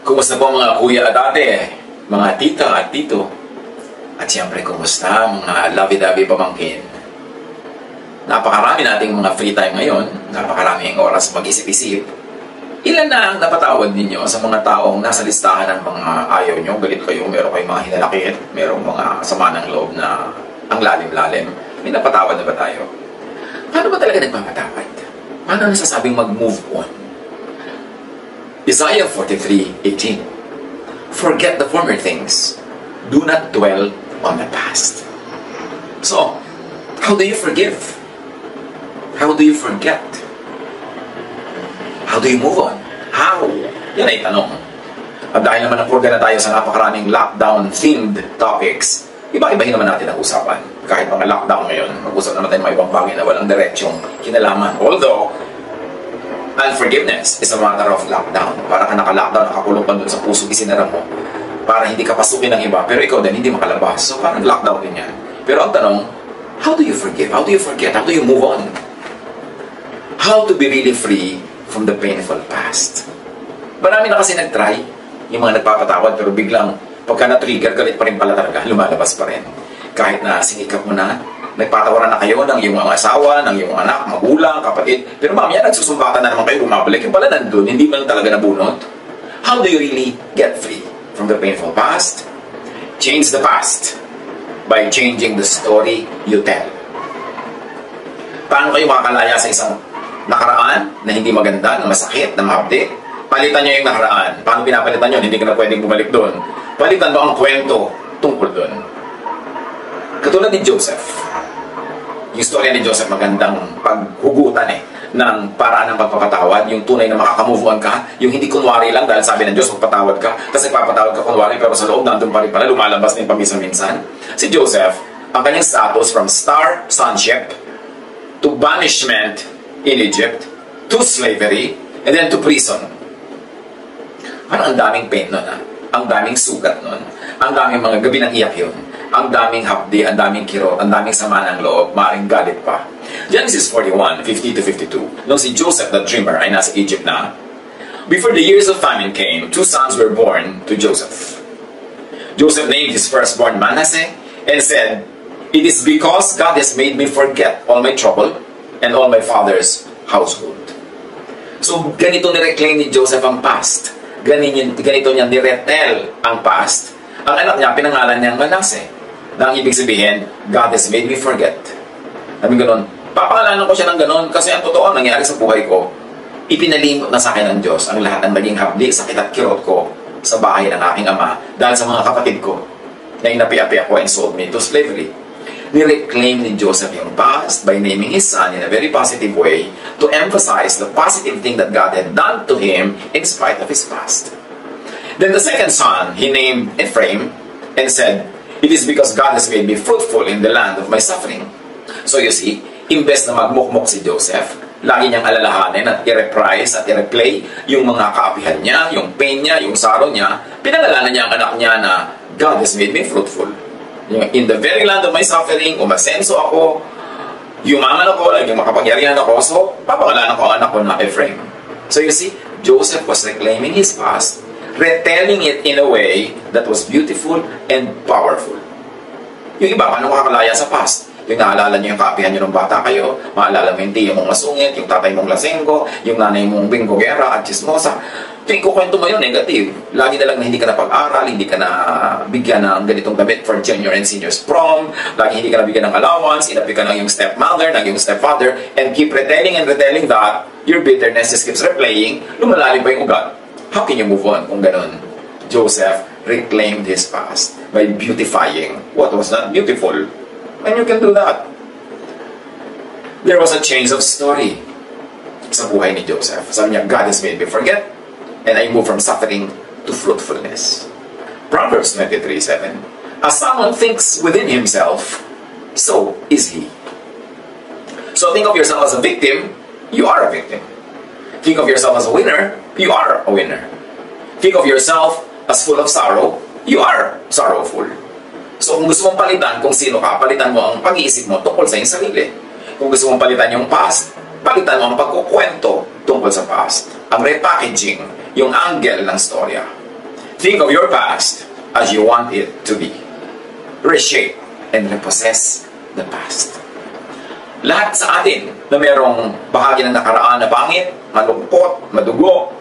Kumusta po mga kuya at ate, mga tita at tito, at siyempre kumusta mga lovey-dovey pamangkin. Napakarami nating mga free time ngayon, napakaraming oras mag-isip-isip. Ilan na ang napatawad ninyo sa mga taong nasa listahan ng mga ayaw nyo, galit kayo, meron kayong mga hinalakit, merong mga sama ng loob na ang lalim-lalim. May napatawad na ba tayo? Paano ba talaga nagpapatawad? Paano nasasabing mag-move on? Isaiah 43:18. Forget the former things. Do not dwell on the past. So, how do you forgive? How do you forget? How do you move on? How? Yan ay tanong. At dahil naman napurga na tayo sa napakaraming lockdown-themed topics, iba-ibahin naman natin ang usapan. Kahit mga lockdown ngayon, mag-usap naman tayo ng mga ibang bagay na walang diretsyong kinalaman. Although, unforgiveness is a matter of lockdown. Para ka naka-lockdown, nakakulong pa dun sa puso, isinara mo. Para hindi ka pasukin ng iba, pero ikaw din hindi makalabas. So parang lockdown din yan. Pero ang tanong, how do you forgive? How do you forget? How do you move on? How to be really free from the painful past? Marami na kasi nag-try, yung mga nagpapatawad, pero biglang pagka na-trigger, galit pa rin pala talaga, lumalabas pa rin. Kahit na sinikap mo na, nagpatawaran na kayo ng iyong mga asawa, ng iyong anak, magulang, kapatid. Pero mamaya nagsusumbatan na naman kayo, bumabalik. Yung pala nandun, hindi mo lang talaga nabunot. How do you really get free from the painful past? Change the past by changing the story you tell. Paano kayo makakalaya sa isang nakaraan na hindi maganda, na masakit, na mahapdi? Palitan nyo yung nakaraan. Paano pinapalitan nyo? Hindi ka na pwedeng bumalik doon. Palitan mo ang kwento tungkol doon. Katulad ni Joseph. Yung storya ni Joseph, magandang paghugutan ng paraan ng pagpapatawad, yung tunay na makakamove on ka, yung hindi kunwari lang dahil sabi ng Diyos, magpatawad ka, tapos nagpapatawad ka kunwari, pero sa loob, nandun pa rin pala, lumalabas din paminsan-minsan. Si Joseph, ang kanyang status from star sonship to banishment in Egypt, to slavery, and then to prison. Parang ang daming pain nun, ang daming sugat nun, ang daming mga gabi ng iyak yun. Ang daming hapdi, ang daming kirot, ang daming sama ng loob, maaaring galit pa. Genesis 41:50-52. Nung si Joseph, the dreamer, ay nasa Egypt na, before the years of famine came, 2 sons were born to Joseph. Joseph named his firstborn Manasseh and said, "It is because God has made me forget all my trouble and all my father's household." So, ganito nireclaim ni Joseph ang past. Ganito niya niretel ang past. Ang anak niya, pinangalan niyang Manasseh. Na ang ibig sabihin, God has made me forget. Sabi ganun, papangalanan ko siya ng ganun kasi ang totoo nangyari sa buhay ko, ipinalimot na sa akin ng Diyos ang lahat ng naging habli, sakit at kirot ko sa bahay ng aking ama dahil sa mga kapatid ko na inapi-api ako and sold me to slavery. Nireclaim ni Joseph yung past by naming his son in a very positive way to emphasize the positive thing that God had done to him in spite of his past. Then the second son, he named Ephraim and said, "It is because God has made me fruitful in the land of my suffering." So you see, imbes na magmukmok si Joseph, lagi niyang alalahanin at i-reprise at i-replay yung mga kaapihan niya, yung pain niya, yung sorrow niya. Pinangalanan niya ang anak niya na God has made me fruitful. In the very land of my suffering, umasenso ako, yumaman ako, naging makapangyarihan ako, so papangalanan ko ang anak ko na Ephraim. So you see, Joseph was reclaiming his past, retelling it in a way that was beautiful and powerful. Yung iba, paano makakalaya sa past? Yung naalala niyo yung kaapihan niyo ng bata kayo, maalala mo yung tiyo mong masungit, yung tatay mong lasenggo, yung nanay mong binggogera at chismosa. Yung kukwento mo yun, negative. Lagi na lang na hindi ka na pag-aral, hindi ka na bigyan ng ganitong gamit for junior and seniors prom, lagi hindi ka na bigyan ng allowance, inapi ka ng yung stepmother, ng yung stepfather, and keep retelling and retelling that your bitterness just keeps replaying, lumalalim pa yung ugat. How can you move on kung ganun? Joseph reclaimed his past by beautifying what was not beautiful. And you can do that. There was a change of story sa buhay ni Joseph. Sabi niya, God has made me forget, and I move from suffering to fruitfulness. Proverbs 23:7. As someone thinks within himself, so is he. So think of yourself as a victim, you are a victim. Think of yourself as a winner, you are a winner. Think of yourself as full of sorrow, you are sorrowful. So kung gusto mong palitan kung sino ka, palitan mo ang pag-iisip mo tungkol sa iyong sarili. Kung gusto mong palitan yung past, palitan mo ang pagkukwento tungkol sa past. Ang repackaging, yung angle ng storya. Think of your past as you want it to be. Reshape and repossess the past. Lahat sa atin na mayroong bahagi ng nakaraan na pangit, malungkot, madugo,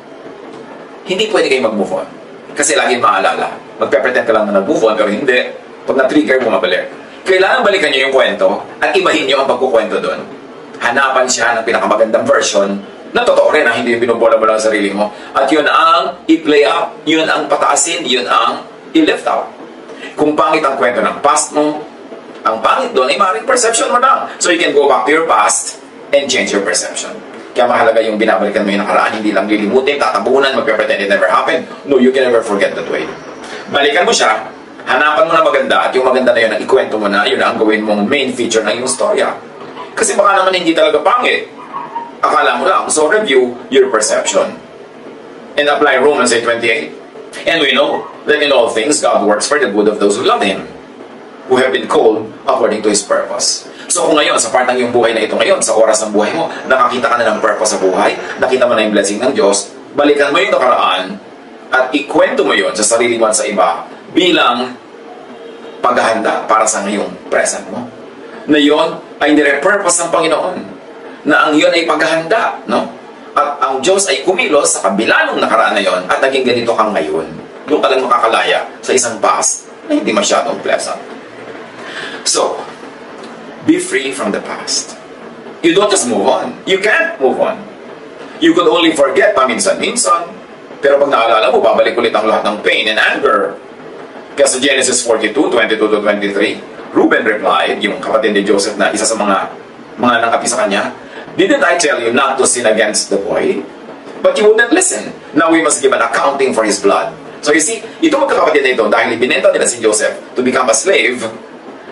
hindi pwede kayo mag-move on. Kasi laging maalala. Magpe-pretend ka lang na nag-move on, pero hindi. Pag na-trigger, bumabalik. Kailangan balikan nyo yung kwento at ibahin nyo ang pagkukwento doon. Hanapan siya ng pinakamagandang version na totoo rin, hindi yung binubola mo lang sa sarili mo. At yun ang i-play up, yun ang pataasin, yun ang i-lift out. Kung pangit ang kwento ng past mo, ang pangit doon ay maaaring perception mo lang. So you can go back to your past and change your perception. Kaya mahalaga yung binabalikan mo yung nakaraan, hindi lang lilimutin, tatabunan, magpe-pretend it never happened. No, you can never forget that way. Balikan mo siya, hanapan mo na maganda, at yung maganda na yun, ang ikwento mo na, yun ang gawin mong main feature ng yung storya. Kasi baka naman hindi talaga pangit. Akala mo lang. So review your perception. And apply Romans 8:28. And we know that in all things, God works for the good of those who love Him, who have been called according to His purpose. So kung ngayon, sa part ng yung buhay na ito ngayon, sa oras ng buhay mo, nakakita ka na ng purpose sa buhay, nakita mo na yung blessing ng Diyos, balikan mo yung nakaraan, at ikwento mo yun sa sarili mo at sa iba, bilang paghahanda para sa ngayong present mo. Na yun ay nire-purpose ng Panginoon. Na ang yun ay paghahanda, no? At ang Diyos ay kumilos sa kabila ng nakaraan na yun, at naging ganito kang ngayon. Doon ka lang makakalaya sa isang past na hindi masyadong pleasant. So, be free from the past. You don't just move on. You can't move on. You could only forget paminsan-minsan. Pero pag naalala mo, babalik ulit ang lahat ng pain and anger. Kaya sa Genesis 42:22-23, Reuben replied, yung kapatid ni Joseph na isa sa mga nangapi sa kanya, "Didn't I tell you not to sin against the boy? But you wouldn't listen. Now we must give an accounting for his blood." So you see, itong magkakapatid na ito, dahil ibinenta nila si Joseph to become a slave,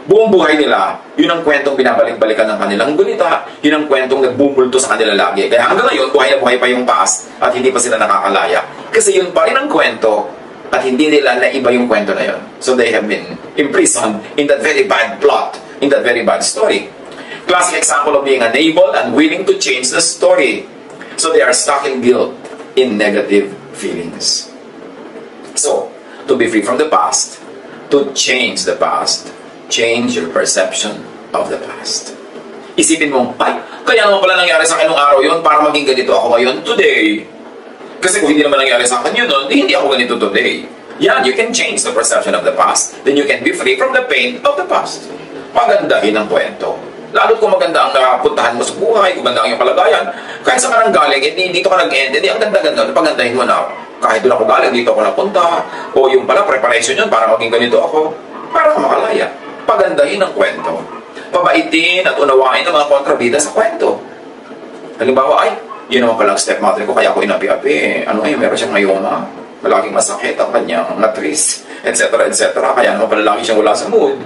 buong buhay nila, yun ang kwentong binabalik-balikan ng kanilang gunita, yun ang kwentong nagbubulto sa kanila lagi. Kaya hanggang ngayon, buhay na buhay pa yung past at hindi pa sila nakakalaya. Kasi yun pa rin ang kwento at hindi nila naiba yung kwento na yun. So they have been imprisoned in that very bad plot, in that very bad story. Classic example of being unable and willing to change the story. So they are stuck in guilt, in negative feelings. So, to be free from the past, to change the past, change your perception of the past. Isipin mo, ay, kaya naman pala nangyari sa akin nung araw yun para maging ganito ako ngayon today. Kasi kung hindi naman nangyari sa akin yun, hindi ako ganito today. Yeah, you can change the perception of the past. Then you can be free from the pain of the past. Pagandahin ang kwento. Lalo't kung maganda ang napuntahan mo sa buhay, kung maganda ang iyong kalagayan, kahit sa ka nang galing, dito ka nag-end, ang ganda-ganda, pagandahin mo na, kahit doon ako galing, dito ako napunta, o yung pala, preparation yun para maging ganito ako, para ka makalaya. Pagandahin ang kwento. Pabaitin at unawain ang mga kontrabida sa kwento. Halimbawa, ay, yun naman pala ang stepmother ko, kaya ako inapi-api. Meron siyang mayoma. Malaging masakit ang kanyang matris, etc. etc. Kaya naman pala lagi siyang wala sa mood.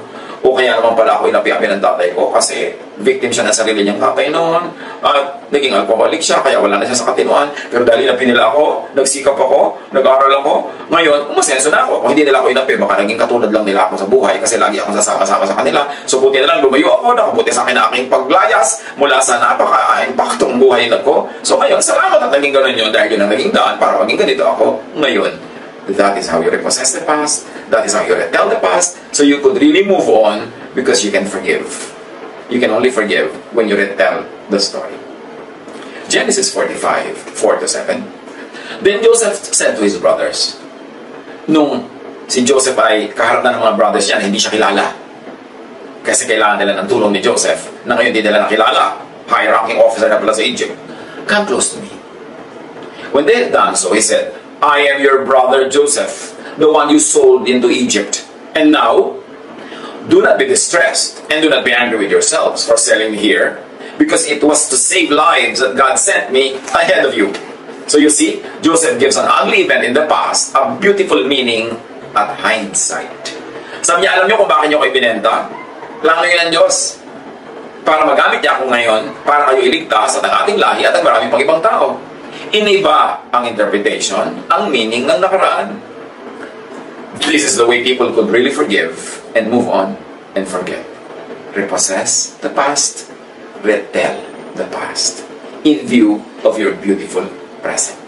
O kaya naman pala ako inapi-api ng tatay ko kasi victim siya ng sarili niyang tatay noon. At naging alcoholic siya, kaya wala na siya sa katinuan. Pero dahil inapi nila ako, nagsikap ako, nag-aral ako, ngayon, umasenso na ako. Kung hindi nila ako inapi, baka naging katulad lang nila ako sa buhay kasi lagi akong sasama-sama sa kanila. So buti na lang lumayo ako, nakabuti sa akin na aking paglayas mula sa napaka-impaktong buhay na ko. So ngayon, salamat at naging ganun yun dahil yun ang naging daan para maging ganito ako ngayon. That is how you repossess the past. That is how you retell the past. So you could really move on because you can forgive. You can only forgive when you retell the story. Genesis 45:4-7. Then Joseph said to his brothers, nung si Joseph ay kaharap na ng mga brothers niya, hindi siya kilala. Kasi kailangan nila ng tulong ni Joseph, na ngayon hindi nila nakilala. High-ranking officer na pala sa Egypt. Come close to me. When they had done so, he said, I am your brother Joseph, the one you sold into Egypt. And now, do not be distressed and do not be angry with yourselves for selling me here, because it was to save lives that God sent me ahead of you. So you see, Joseph gives an ugly event in the past a beautiful meaning at hindsight. Sabi niya, alam niyo kung bakit niyo ko ibinenta? Plano yun ng Diyos. Para magamit niya ako ngayon, para kayo iligtas at ang ating lahi at ang maraming pang ibang tao. Iniba ang interpretation, ang meaning ng nakaraan. This is the way people could really forgive and move on and forget. Repossess the past, retell the past, in view of your beautiful present.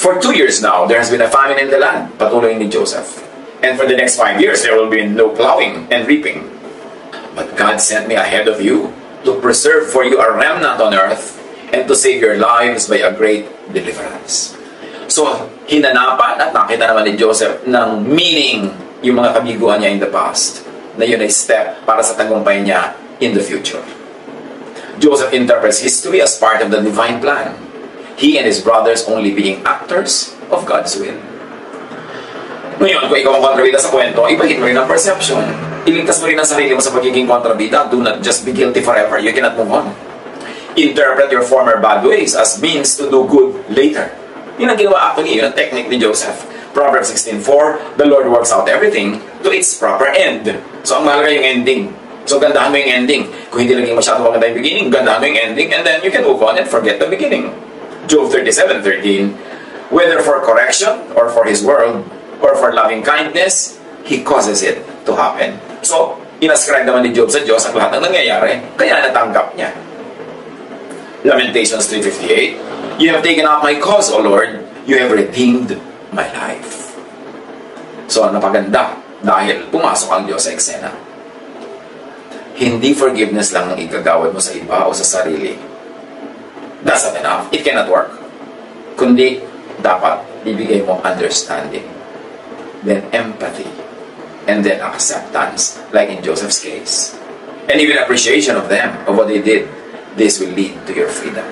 For 2 years now, there has been a famine in the land, patuloy ni Joseph. And for the next 5 years, there will be no plowing and reaping. But God sent me ahead of you to preserve for you a remnant on earth and to save your lives by a great deliverance. So, hinanapan at nakita naman ni Joseph ng meaning yung mga kabiguan niya in the past, na yun ay step para sa tagumpay niya in the future. Joseph interprets history as part of the divine plan. He and his brothers only being actors of God's will. Ngayon, kung ikaw ang kontrabida sa kwento, ibahin mo rin ang perception. Iligtas mo rin ang sarili mo sa pagiging kontrabida. Do not just be guilty forever. You cannot move on. Interpret your former bad ways as means to do good later. Yun ang ginawa actually, yun ang technique ni Joseph. Proverbs 16:4, the Lord works out everything to its proper end. So, ang mahalaga yung ending. So, gandahan mo yung ending. Kung hindi naging masyado maganda yung beginning, gandahan mo yung ending, and then you can move on and forget the beginning. Job 37:13, whether for correction or for his word or for loving kindness, he causes it to happen. So, inascribe naman ni Job sa Diyos ang lahat ng nangyayari, kaya natanggap niya. Lamentations 3:58, you have taken up my cause, O Lord, you have redeemed my life. So, napaganda dahil pumasok ang Diyos sa eksena. Hindi forgiveness lang ang igagawad mo sa iba o sa sarili. That's not enough. It cannot work. Kundi, dapat ibigay mo understanding, then empathy, and then acceptance, like in Joseph's case. And even appreciation of them, of what they did. This will lead to your freedom.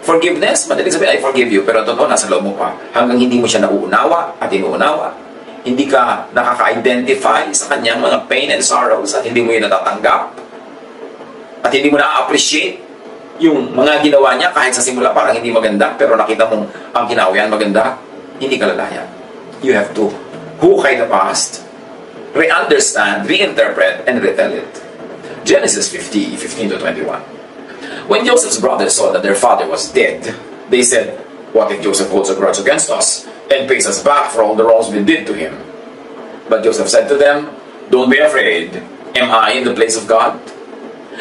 Forgiveness, madaling sabihin, I forgive you, pero totoo, nasa loob mo pa. Hanggang hindi mo siya nauunawa at inuunawa, hindi ka nakaka-identify sa kanyang mga pain and sorrows at hindi mo yun natatanggap at hindi mo na-appreciate yung mga ginawa niya kahit sa simula parang hindi maganda, pero nakita mong ang ginawa yan maganda, hindi ka lalaya. You have to hukay the past, re-understand, reinterpret, and retell it. Genesis 50:15-21. When Joseph's brothers saw that their father was dead, they said, what if Joseph holds a grudge against us and pays us back for all the wrongs we did to him? But Joseph said to them, don't be afraid. Am I in the place of God?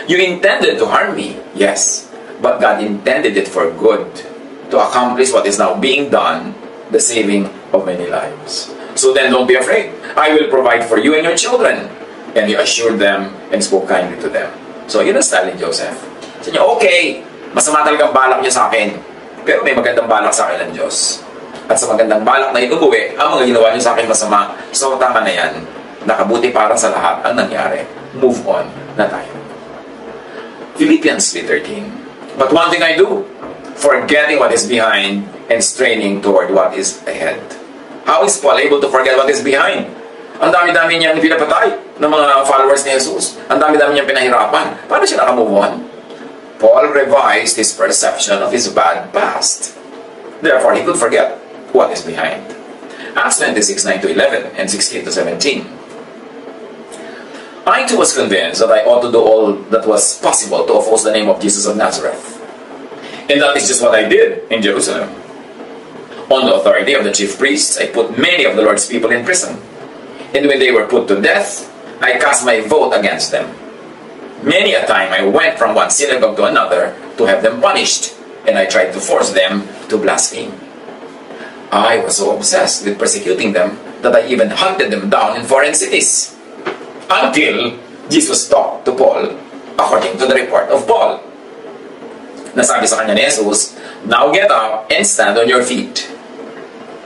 You intended to harm me, yes, but God intended it for good, to accomplish what is now being done, the saving of many lives. So then don't be afraid. I will provide for you and your children. And he assured them and spoke kindly to them. So yun ang style ni Joseph. Sabi niya, okay, masama talagang balak niya sa akin, pero may magandang balak sa akin ng Diyos. At sa magandang balak na inubuwi, ang mga ginawa niyo sa akin masama, so tama na yan. Nakabuti para sa lahat ang nangyari. Move on na tayo. Philippians 3:13. But one thing I do, forgetting what is behind and straining toward what is ahead. How is Paul able to forget what is behind? Ang dami-dami niyang pinapatay ng mga followers ni Jesus. Ang dami-dami niyang pinahirapan. Paano siya nakamove on? Paul revised his perception of his bad past. Therefore, he could forget what is behind. Acts 26:9-11 and 16-17. I too was convinced that I ought to do all that was possible to oppose the name of Jesus of Nazareth. And that is just what I did in Jerusalem. On the authority of the chief priests, I put many of the Lord's people in prison. And when they were put to death, I cast my vote against them. Many a time I went from one synagogue to another to have them punished, and I tried to force them to blaspheme. I was so obsessed with persecuting them that I even hunted them down in foreign cities. Until Jesus talked to Paul, according to the report of Paul. Nasabi sa kanya ni Jesus, now get up and stand on your feet.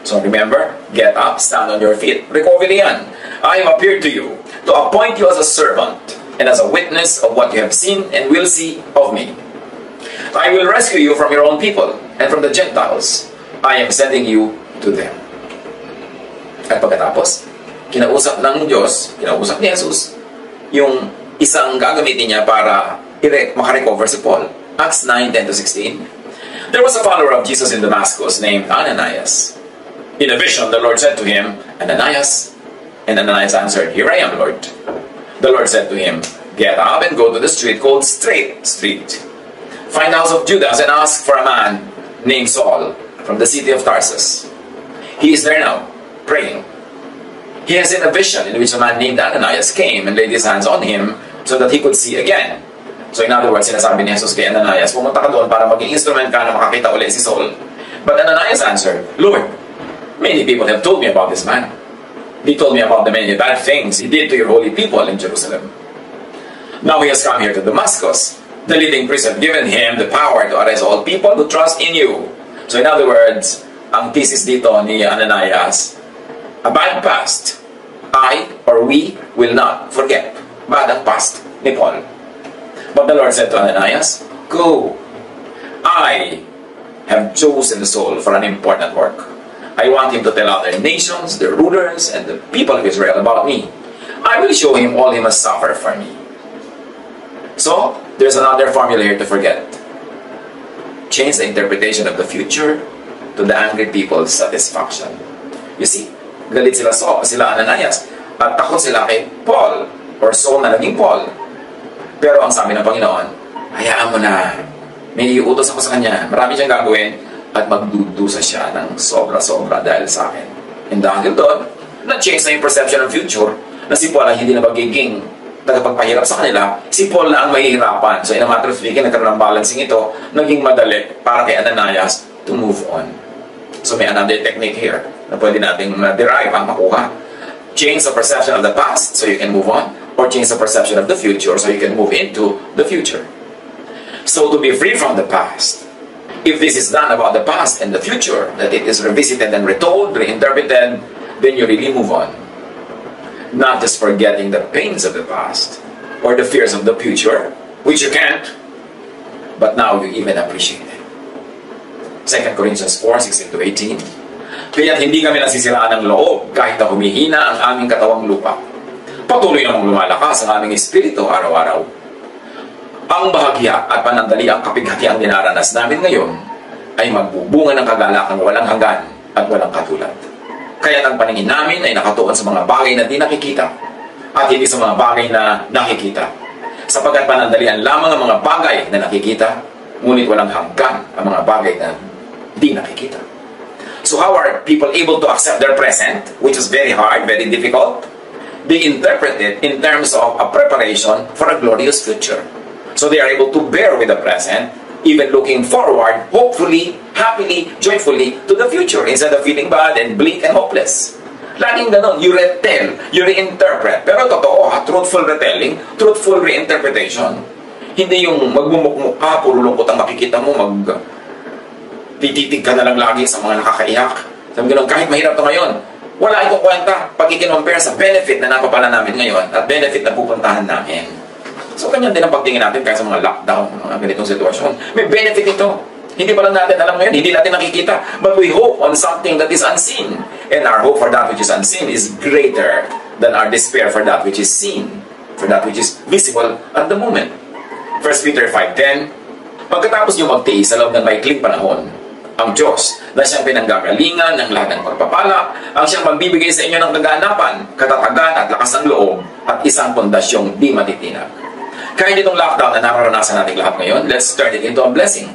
So remember, get up, stand on your feet. Recovery yan. I have appeared to you to appoint you as a servant and as a witness of what you have seen and will see of me. I will rescue you from your own people and from the Gentiles. I am sending you to them. At pagkatapos, kinausap ng Diyos, kinausap ni Jesus, yung isang gagamitin niya para makarecover si Paul. Acts 9:10-16. There was a follower of Jesus in Damascus named Ananias. In a vision, the Lord said to him, Ananias. And Ananias answered, here I am, Lord. The Lord said to him, get up and go to the street called Straight Street. Find the house of Judas and ask for a man named Saul from the city of Tarsus. He is there now, praying. He has seen a vision in which a man named Ananias came and laid his hands on him so that he could see again. So in other words, sinasabi ni Jesus kay Ananias, pumunta ka doon para maging instrument ka na makakita ulit si Saul. But Ananias answered, Lord, many people have told me about this man. They told me about the many bad things he did to your holy people in Jerusalem. Now he has come here to Damascus. The leading priests have given him the power to arrest all people who trust in you. So in other words, ang thesis dito ni Ananias, a bad past, I or we will not forget. Bad ang past ni Paul. But the Lord said to Ananias, go. I have chosen Saul for an important work. I want him to tell other nations, the rulers, and the people of Israel about me. I will show him all he must suffer for me. So, there's another formula here to forget. Change the interpretation of the future to the angry people's satisfaction. You see, galit sila Ananias, at takot sila kay Paul, or Saul na naging Paul. Pero ang sabi ng Panginoon, hayaan mo na, may iutos ako sa kanya, marami siyang gagawin, at magdudusa siya ng sobra-sobra dahil sa akin. And dahil doon, na-change na yung perception ng future, na si Paul ay hindi na magiging tagapagpahirap sa kanila, si Paul na ang mahihirapan. So in a matter of speaking, nagkaroon ng balancing ito, naging madali para kay Ananias to move on. So may another technique here na pwede nating derive ang makuha. Change the perception of the past so you can move on, or change the perception of the future so you can move into the future. So to be free from the past, if this is done about the past and the future, that it is revisited and retold, reinterpreted, then you really move on. Not just forgetting the pains of the past or the fears of the future, which you can't, but now you even appreciate it. 2 Corinthians 4:16-18. Kaya't hindi kami nasisiraan ng loob kahit na humihina ang aming katawang lupa. Patuloy namang lumalakas ang aming espiritu araw-araw. Ang bahagya at panandali ang kapighatiang dinaranas namin ngayon ay magbubunga ng kagalakang walang hanggan at walang katulad. Kaya ang paningin namin ay nakatuon sa mga bagay na di nakikita at hindi sa mga bagay na nakikita. Sapagkat panandalian lamang ang mga bagay na nakikita, ngunit walang hanggan ang mga bagay na di nakikita. So how are people able to accept their present, which is very hard, very difficult? They interpret it in terms of a preparation for a glorious future. So they are able to bear with the present, even looking forward, hopefully, happily, joyfully, to the future, instead of feeling bad and bleak and hopeless. Laging ganon, you retell, you reinterpret. Pero totoo ha, truthful retelling, truthful reinterpretation. Hindi yung magmumukmuk ka, puro lungkot ang makikita mo, tititig ka na lang lagi sa mga nakakaiyak. Sabi ganon, kahit mahirap to ngayon, wala itong kwenta pag i-compare sa benefit na napapala namin ngayon at benefit na pupuntahan namin. So, ganyan din ang pagtingin natin kaya sa mga lockdown, mga ganitong sitwasyon. May benefit ito. Hindi pa lang natin alam ngayon, hindi natin nakikita. But we hope on something that is unseen. And our hope for that which is unseen is greater than our despair for that which is seen, for that which is visible at the moment. 1 Peter 5:10, pagkatapos nyo magtiis sa loob ng maikling panahon, ang Diyos na siyang pinanggagalingan ng lahat ng pagpapala, ang siyang magbibigay sa inyo ng kaganapan, katatagan at lakas ng loob, at isang pondasyong di matitinag. Kahit itong lockdown na nararanasan natin lahat ngayon, let's turn it into a blessing.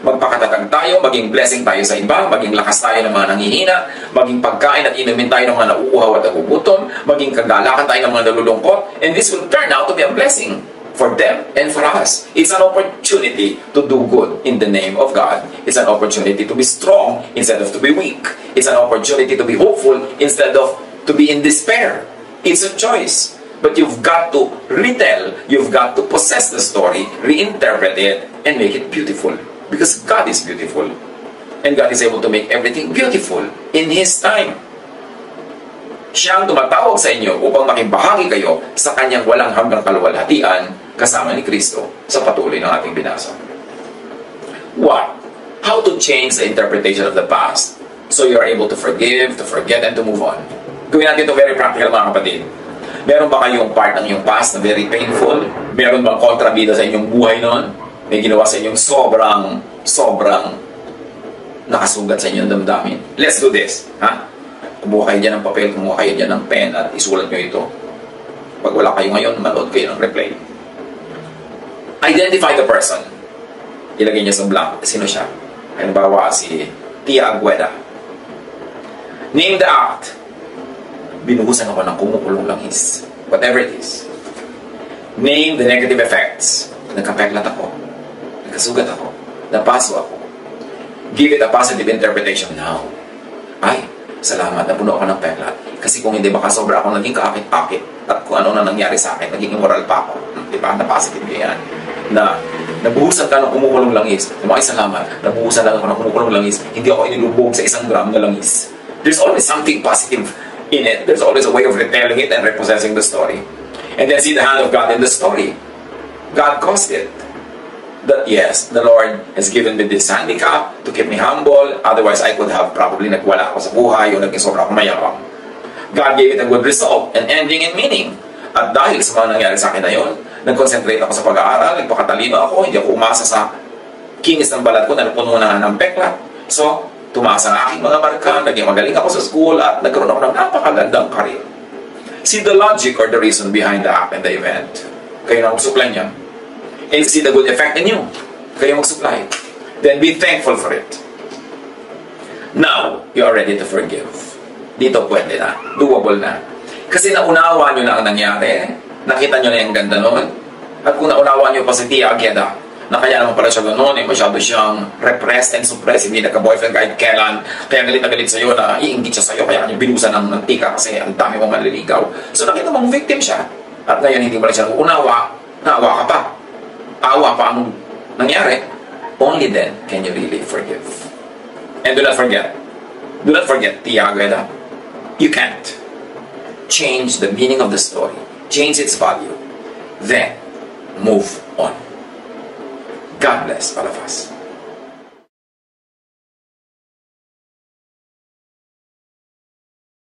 Magpakatatag tayo, maging blessing tayo sa iba, maging lakas tayo ng mga nanghihina, maging pagkain at inumin tayo ng mga nauuhaw at nagugutom, maging kagalakan tayo ng mga nalulungkot, and this will turn out to be a blessing for them and for us. It's an opportunity to do good in the name of God. It's an opportunity to be strong instead of to be weak. It's an opportunity to be hopeful instead of to be in despair. It's a choice. But you've got to retell, you've got to possess the story, reinterpret it, and make it beautiful. Because God is beautiful. And God is able to make everything beautiful in His time. Siya ang tumatawag sa inyo upang makibahagi kayo sa kanyang walang hanggang kaluwalhatian kasama ni Kristo sa patuloy ng ating binasa. What? How to change the interpretation of the past so you are able to forgive, to forget, and to move on. Gawin natin ito very practical mga kapatid. Meron ba kayong part ng iyong past na very painful? Meron bang kontrabida sa inyong buhay noon? May ginawa sa inyong sobrang nakasugat sa inyong damdamin? Let's do this. Ha? Kumuha kayo dyan ng papel, kumuha kayo dyan ng pen at isulat nyo ito. Pag wala kayo ngayon, manood kayo ng replay. Identify the person. Ilagay niya sa blank. Sino siya? Halimbawa, si Tia Agueda. Name the act. Binuhusan ako ng kumukulong langis. Whatever it is. Name the negative effects. Nagkapeklat ako. Nagkasugat ako. Napaso ako. Give it a positive interpretation now. Ay, salamat, napuno ako ng peklat. Kasi kung hindi, baka sobra akong naging kaakit-akit. At kung ano na nangyari sa akin, naging immoral pa ako. Diba? Na positive yan. Na nabuhusan ka ng kumukulong langis. Ay, salamat, nabuhusan lang ako ng kumukulong langis. Hindi ako inilubog sa 1 gram na langis. There's always something positive in it. There's always a way of retelling it and repossessing the story. And then see the hand of God in the story. God caused it. That yes, the Lord has given me this handicap to keep me humble. Otherwise, I could have probably nagwala ako sa buhay o naging sobra akong mayabang. God gave it a good result, an ending and meaning. At dahil sa mga nangyari sa akin na yun, nag-concentrate ako sa pag-aaral, nagpakatalino ako, hindi ako umasa sa kinis ng balat ko na napuno na ng peklat. So, tumaas ang aking mga marka, naging magaling ako sa school, at nagkaroon ako ng napakagandang career. See the logic or the reason behind the act and the event. Kayo na magsupply niya. And see the good effect in you. Kayo mag-supply. Then be thankful for it. Now, you are ready to forgive. Dito pwede na. Doable na. Kasi naunawa nyo na ang nangyari. Nakita nyo na yung ganda nun. At kung naunawa nyo pa si Tia Agueda, na kaya naman pala siya gano'n, masyado siyang repressed and suppressed, hindi nagka-boyfriend kahit kailan, kaya galit na galit sa'yo na iinggit siya sa'yo, kaya kanya binusan ng mantika kasi ang dami mong manliligaw. So nakita mong victim siya. At ngayon hindi mo lang siya unawa, naawa ka pa. Awa pa ang nangyari. Only then can you really forgive. And do not forget, Tia Agueda, you can't change the meaning of the story, change its value, then move on. God bless all of us.